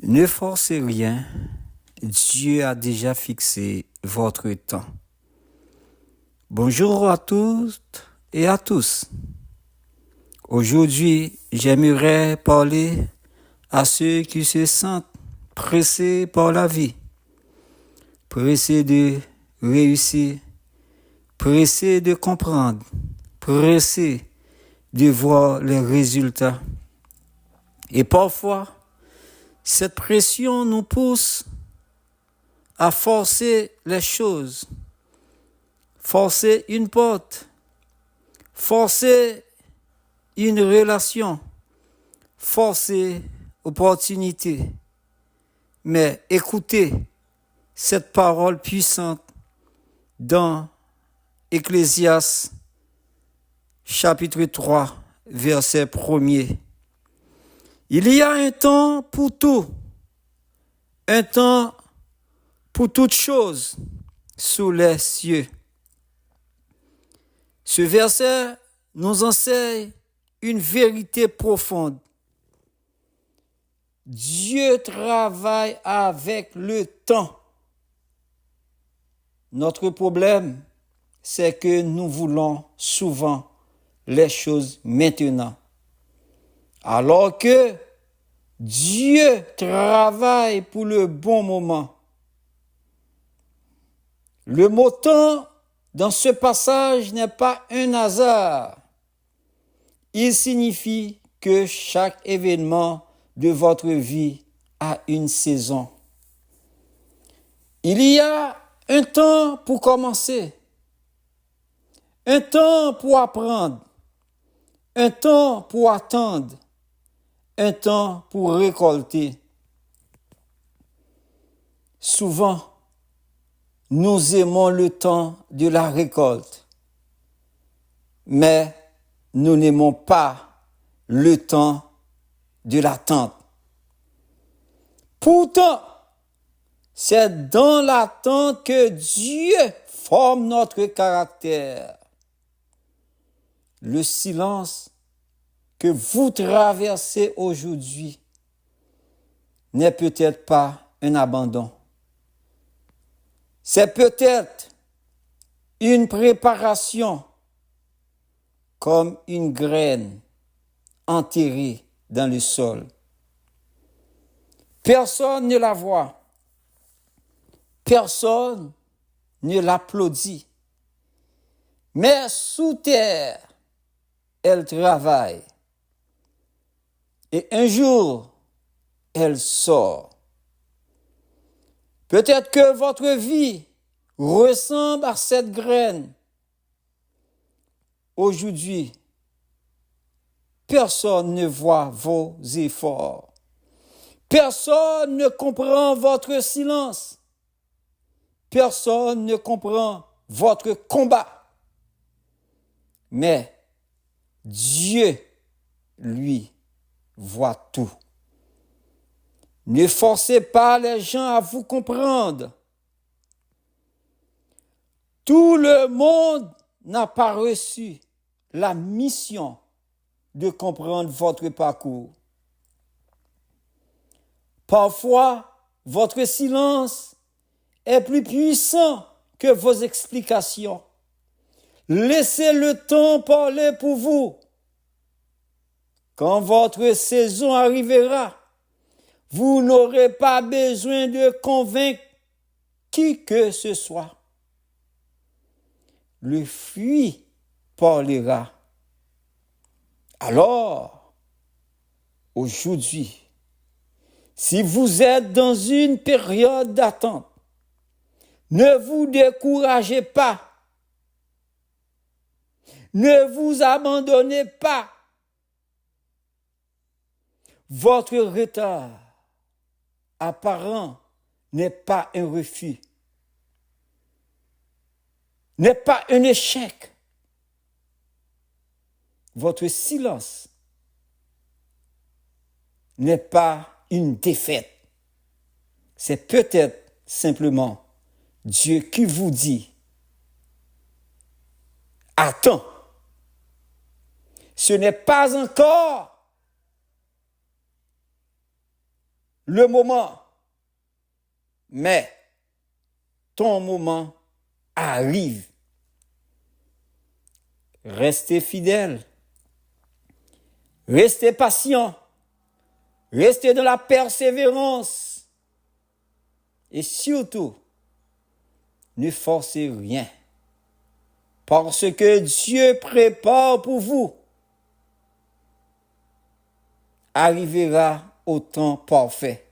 Ne forcez rien, Dieu a déjà fixé votre temps. Bonjour à toutes et à tous. Aujourd'hui, j'aimerais parler à ceux qui se sentent pressés par la vie, pressés de réussir, pressés de comprendre, pressés de voir les résultats. Et parfois, cette pression nous pousse à forcer les choses, forcer une porte, forcer une relation, forcer opportunité. Mais écoutez cette parole puissante dans Ecclésiaste chapitre 3, verset 1er. Il y a un temps pour tout, un temps pour toutes choses sous les cieux. Ce verset nous enseigne une vérité profonde. Dieu travaille avec le temps. Notre problème, c'est que nous voulons souvent les choses maintenant. Alors que Dieu travaille pour le bon moment. Le mot temps dans ce passage n'est pas un hasard. Il signifie que chaque événement de votre vie a une saison. Il y a un temps pour commencer, un temps pour apprendre, un temps pour attendre, un temps pour récolter. Souvent, nous aimons le temps de la récolte, mais nous n'aimons pas le temps de l'attente. Pourtant, c'est dans l'attente que Dieu forme notre caractère. Le silence que vous traversez aujourd'hui n'est peut-être pas un abandon. C'est peut-être une préparation comme une graine enterrée dans le sol. Personne ne la voit. Personne ne l'applaudit. Mais sous terre, elle travaille. Et un jour, elle sort. Peut-être que votre vie ressemble à cette graine. Aujourd'hui, personne ne voit vos efforts. Personne ne comprend votre silence. Personne ne comprend votre combat. Mais Dieu, lui, voit tout. Ne forcez pas les gens à vous comprendre. Tout le monde n'a pas reçu la mission de comprendre votre parcours. Parfois, votre silence est plus puissant que vos explications. Laissez le temps parler pour vous. Quand votre saison arrivera, vous n'aurez pas besoin de convaincre qui que ce soit. Le fruit parlera. Alors, aujourd'hui, si vous êtes dans une période d'attente, ne vous découragez pas. Ne vous abandonnez pas. Votre retard apparent n'est pas un refus, n'est pas un échec. Votre silence n'est pas une défaite. C'est peut-être simplement Dieu qui vous dit, attends, ce n'est pas encore le moment, mais ton moment arrive. Restez fidèles, restez patients, restez dans la persévérance et surtout, ne forcez rien parce que Dieu prépare pour vous arrivera au temps parfait.